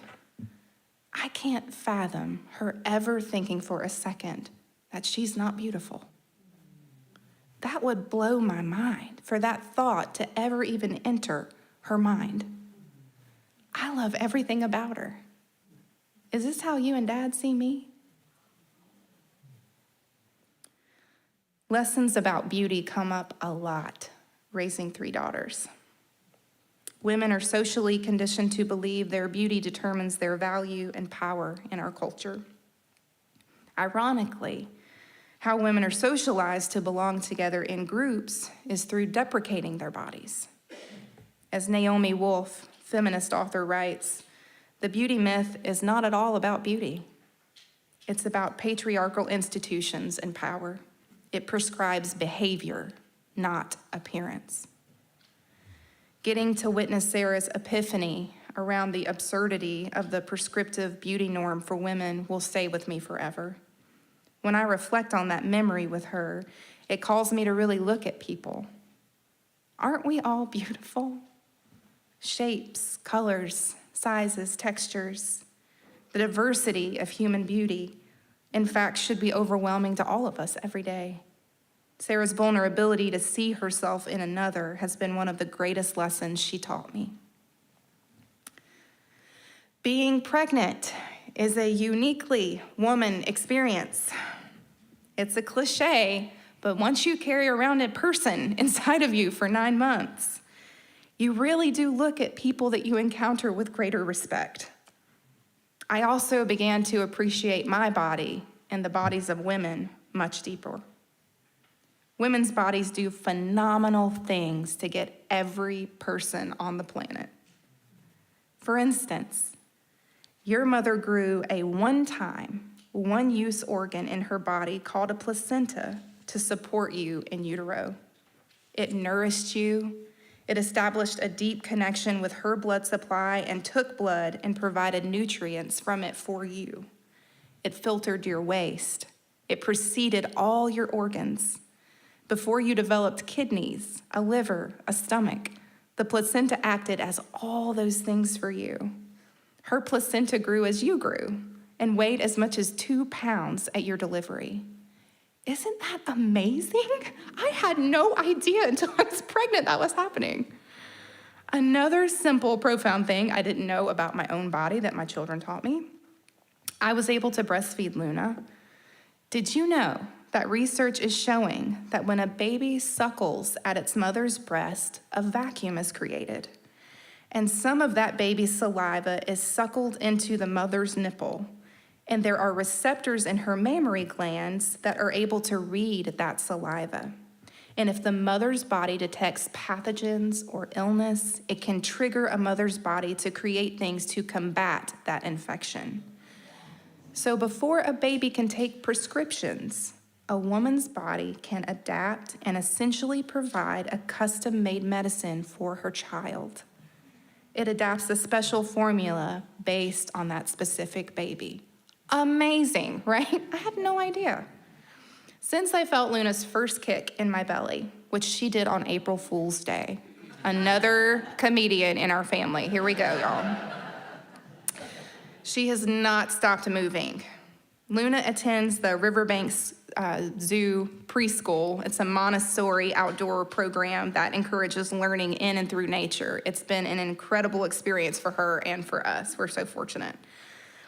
"I can't fathom her ever thinking for a second that she's not beautiful. That would blow my mind for that thought to ever even enter her mind. I love everything about her. Is this how you and Dad see me?" Lessons about beauty come up a lot raising 3 daughters. Women are socially conditioned to believe their beauty determines their value and power in our culture. Ironically, how women are socialized to belong together in groups is through deprecating their bodies. As Naomi Wolf, feminist author, writes, "The beauty myth is not at all about beauty. It's about patriarchal institutions and power. It prescribes behavior, not appearance." Getting to witness Sarah's epiphany around the absurdity of the prescriptive beauty norm for women will stay with me forever. When I reflect on that memory with her, it calls me to really look at people. Aren't we all beautiful? Shapes, colors, sizes, textures. The diversity of human beauty, in fact, should be overwhelming to all of us every day. Sarah's vulnerability to see herself in another has been one of the greatest lessons she taught me. Being pregnant is a uniquely woman experience. It's a cliche, but once you carry around a person inside of you for 9 months, you really do look at people that you encounter with greater respect. I also began to appreciate my body and the bodies of women much deeper. Women's bodies do phenomenal things to get every person on the planet. For instance, your mother grew a one-time, one-use organ in her body called a placenta to support you in utero. It nourished you, It established a deep connection with her blood supply and took blood and provided nutrients from it for you. It filtered your waste. It preceded all your organs. Before you developed kidneys, a liver, a stomach, the placenta acted as all those things for you. Her placenta grew as you grew and weighed as much as 2 pounds at your delivery. Isn't that amazing? I had no idea until I was pregnant that was happening. Another simple, profound thing I didn't know about my own body that my children taught me. I was able to breastfeed Luna. Did you know that research is showing that when a baby suckles at its mother's breast, a vacuum is created? And some of that baby's saliva is suckled into the mother's nipple. And there are receptors in her mammary glands that are able to read that saliva. And if the mother's body detects pathogens or illness, it can trigger a mother's body to create things to combat that infection. So before a baby can take prescriptions, a woman's body can adapt and essentially provide a custom-made medicine for her child. It adapts a special formula based on that specific baby. Amazing, right? I had no idea. Since I felt Luna's first kick in my belly, which she did on April Fool's Day, another comedian in our family. Here we go, y'all. She has not stopped moving. Luna attends the Riverbanks Zoo preschool. It's a Montessori outdoor program that encourages learning in and through nature. It's been an incredible experience for her and for us. We're so fortunate.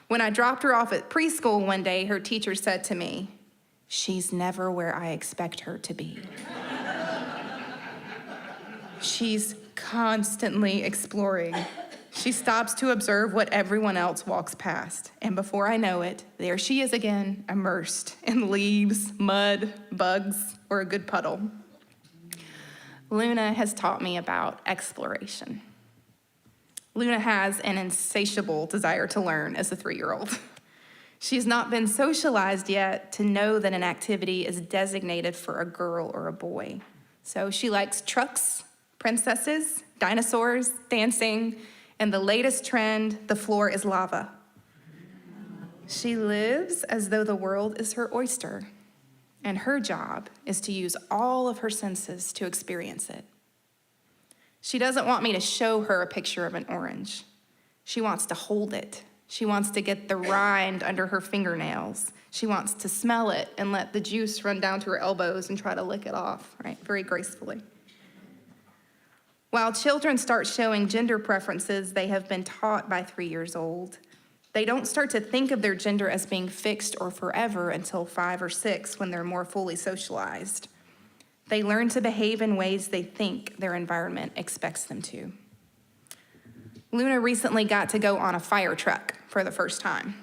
When I dropped her off at preschool one day, her teacher said to me, "She's never where I expect her to be." She's constantly exploring. She stops to observe what everyone else walks past. And before I know it, there she is again, immersed in leaves, mud, bugs, or a good puddle. Luna has taught me about exploration. Luna has an insatiable desire to learn as a 3-year-old. She's not been socialized yet to know that an activity is designated for a girl or a boy. So she likes trucks, princesses, dinosaurs, dancing, and the latest trend, the floor is lava. She lives as though the world is her oyster, and her job is to use all of her senses to experience it. She doesn't want me to show her a picture of an orange. She wants to hold it. She wants to get the rind under her fingernails. She wants to smell it and let the juice run down to her elbows and try to lick it off, right, very gracefully. While children start showing gender preferences they have been taught by 3 years old, they don't start to think of their gender as being fixed or forever until 5 or 6 when they're more fully socialized. They learn to behave in ways they think their environment expects them to. Luna recently got to go on a fire truck for the first time.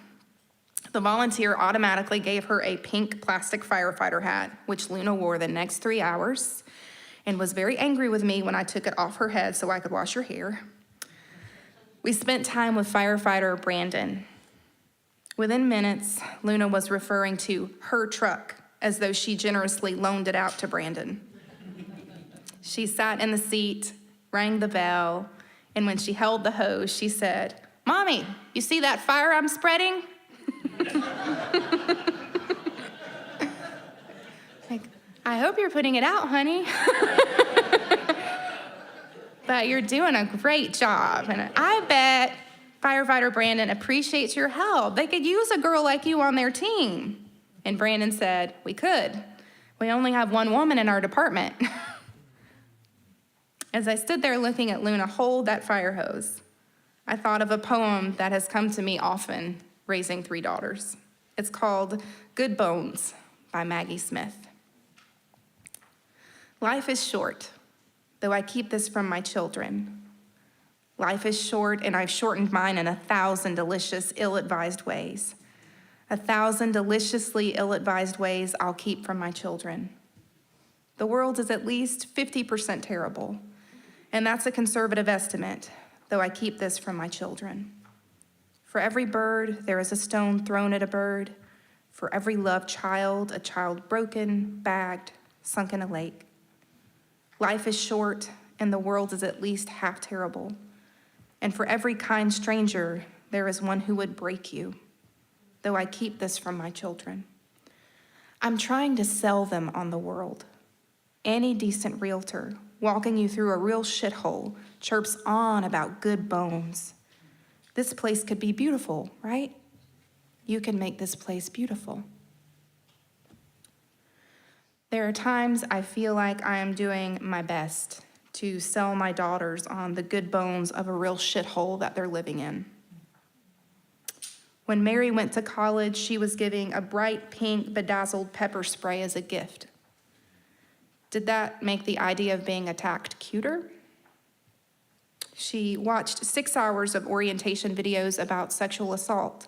The volunteer automatically gave her a pink plastic firefighter hat, which Luna wore the next 3 hours, and was very angry with me when I took it off her head so I could wash her hair. We spent time with firefighter Brandon. Within minutes, Luna was referring to her truck as though she generously loaned it out to Brandon. She sat in the seat, rang the bell, and when she held the hose, she said, "Mommy, you see that fire I'm spreading?" Like, I hope you're putting it out, honey. But you're doing a great job. And I bet firefighter Brandon appreciates your help. They could use a girl like you on their team. And Brandon said, "We could. We only have one woman in our department." As I stood there looking at Luna hold that fire hose, I thought of a poem that has come to me often raising 3 daughters. It's called Good Bones by Maggie Smith. Life is short, though I keep this from my children. Life is short, and I've shortened mine in 1,000 delicious, ill-advised ways. 1,000 deliciously ill-advised ways I'll keep from my children. The world is at least 50% terrible, and that's a conservative estimate, though I keep this from my children. For every bird, there is a stone thrown at a bird. For every loved child, a child broken, bagged, sunk in a lake. Life is short, and the world is at least half terrible. And for every kind stranger, there is one who would break you, though I keep this from my children. I'm trying to sell them on the world. Any decent realtor walking you through a real shithole chirps on about good bones. This place could be beautiful, right? You can make this place beautiful. There are times I feel like I am doing my best to sell my daughters on the good bones of a real shithole that they're living in. When Mary went to college, she was giving a bright pink bedazzled pepper spray as a gift. Did that make the idea of being attacked cuter? She watched 6 hours of orientation videos about sexual assault,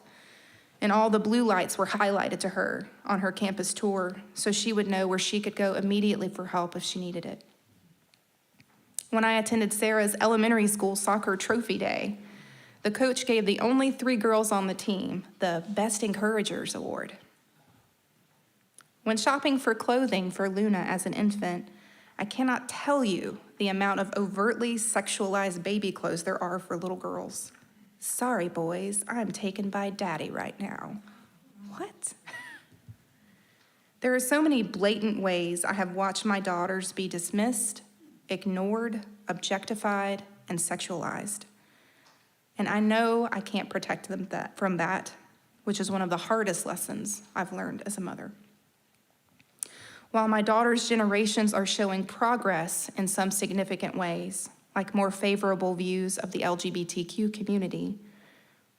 and all the blue lights were highlighted to her on her campus tour so she would know where she could go immediately for help if she needed it. When I attended Sarah's elementary school soccer trophy day, the coach gave the only 3 girls on the team the Best Encouragers Award. When shopping for clothing for Luna as an infant, I cannot tell you the amount of overtly sexualized baby clothes there are for little girls. Sorry, boys, I'm taken by daddy right now. What? There are so many blatant ways I have watched my daughters be dismissed, ignored, objectified, and sexualized. And I know I can't protect them from that, which is one of the hardest lessons I've learned as a mother. While my daughter's generations are showing progress in some significant ways, like more favorable views of the LGBTQ community,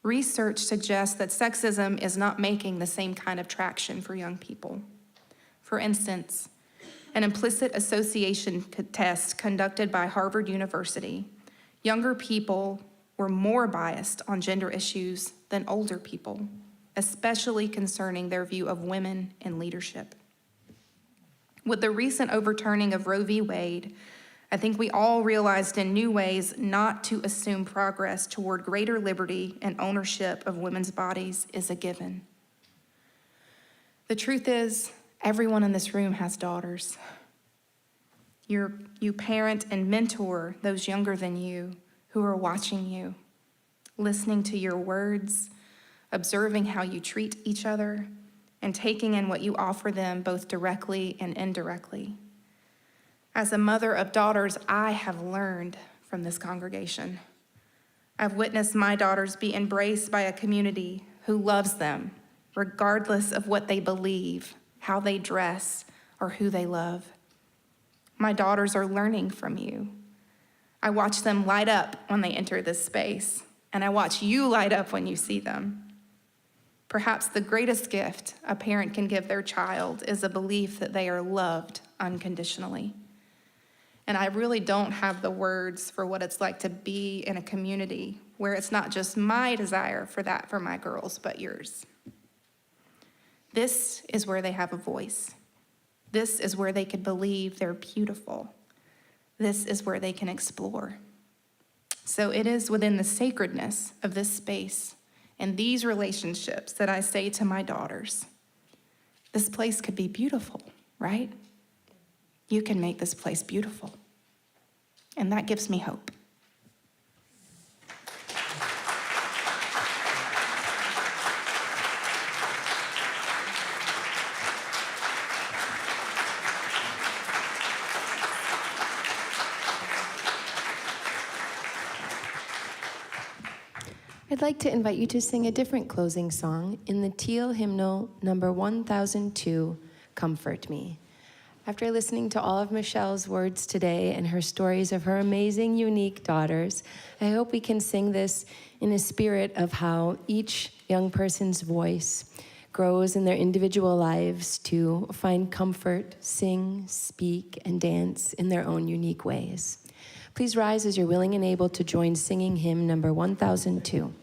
research suggests that sexism is not making the same kind of traction for young people. For instance, an implicit association test conducted by Harvard University, younger people were more biased on gender issues than older people, especially concerning their view of women in leadership. With the recent overturning of Roe v. Wade, I think we all realized in new ways not to assume progress toward greater liberty and ownership of women's bodies is a given. The truth is, everyone in this room has daughters. You parent and mentor those younger than you who are watching you, listening to your words, observing how you treat each other, and taking in what you offer them both directly and indirectly. As a mother of daughters, I have learned from this congregation. I've witnessed my daughters be embraced by a community who loves them, regardless of what they believe, how they dress, or who they love. My daughters are learning from you. I watch them light up when they enter this space, and I watch you light up when you see them. Perhaps the greatest gift a parent can give their child is a belief that they are loved unconditionally. And I really don't have the words for what it's like to be in a community where it's not just my desire for that for my girls, but yours. This is where they have a voice. This is where they can believe they're beautiful. This is where they can explore. So it is within the sacredness of this space and these relationships that I say to my daughters, this place could be beautiful, right? You can make this place beautiful. And that gives me hope. I'd like to invite you to sing a different closing song in the Teal hymnal number 1002, Comfort Me. After listening to all of Michelle's words today and her stories of her amazing, unique daughters, I hope we can sing this in a spirit of how each young person's voice grows in their individual lives to find comfort, sing, speak, and dance in their own unique ways. Please rise as you're willing and able to join singing hymn number 1002.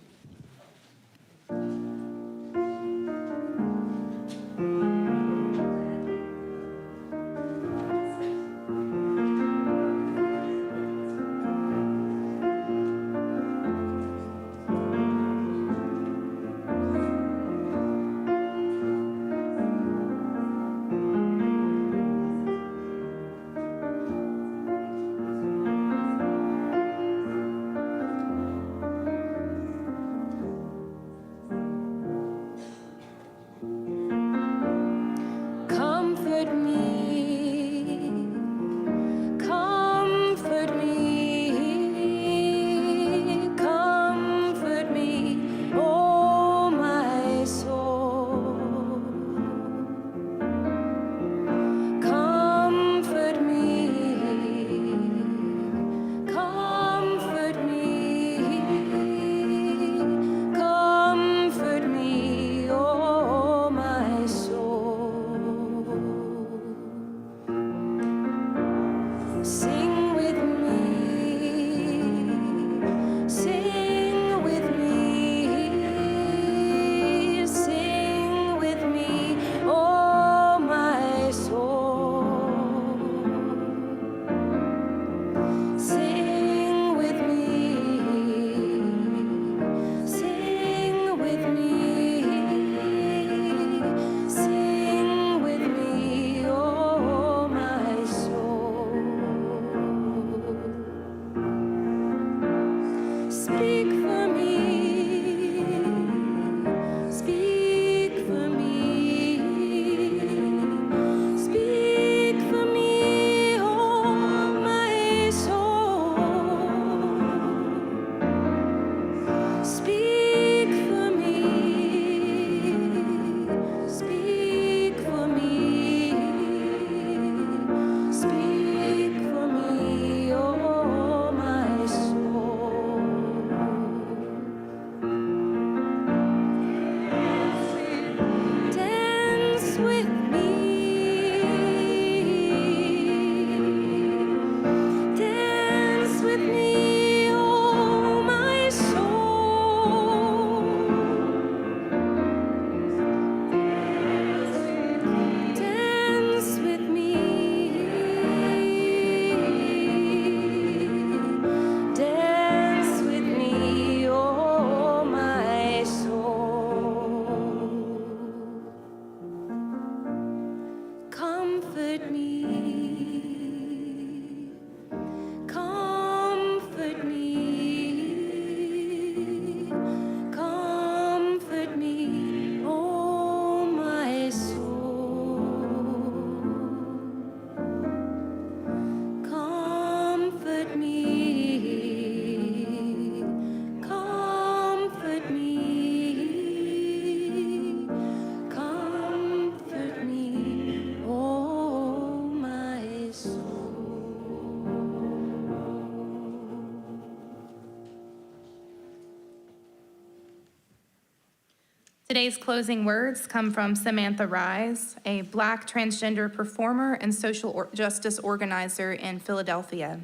Today's closing words come from Samantha Rise, a Black transgender performer and social justice organizer in Philadelphia.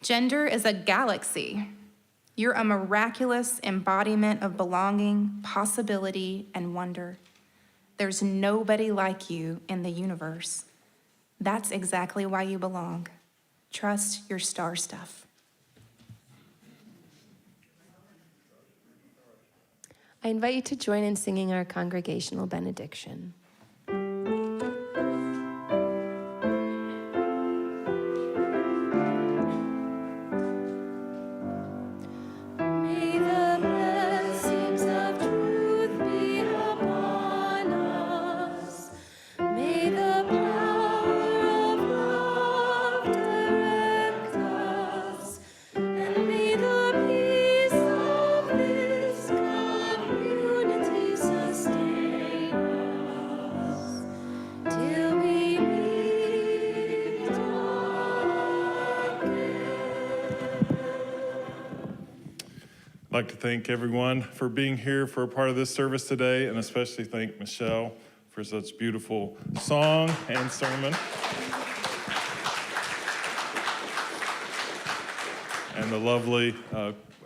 Gender is a galaxy. You're a miraculous embodiment of belonging, possibility, and wonder. There's nobody like you in the universe. That's exactly why you belong. Trust your star stuff. I invite you to join in singing our congregational benediction. May the blessings of truth be upon us. May the power of love direct us. And may the peace of this community sustain us till we meet again. I'd like to thank everyone for being here for a part of this service today, and especially thank Michelle for such beautiful song and sermon. And the lovely,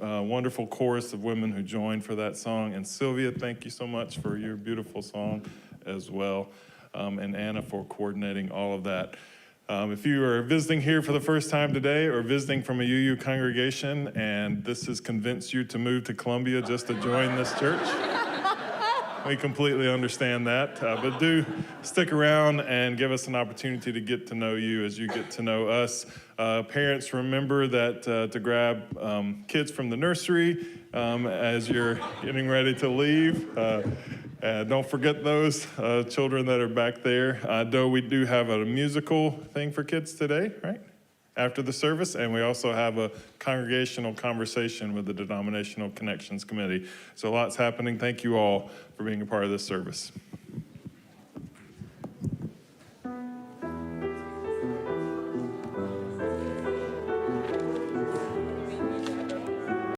wonderful chorus of women who joined for that song. And Sylvia, thank you so much for your beautiful song as well. And Anna for coordinating all of that. If you are visiting here for the first time today or visiting from a UU congregation and this has convinced you to move to Columbia just to join this church, we completely understand that. But do stick around and give us an opportunity to get to know you as you get to know us. Parents, remember that to grab kids from the nursery as you're getting ready to leave. Don't forget those children that are back there. Though we do have a musical thing for kids today, right? After the service, and we also have a congregational conversation with the Denominational Connections Committee. So lots happening. Thank you all for being a part of this service.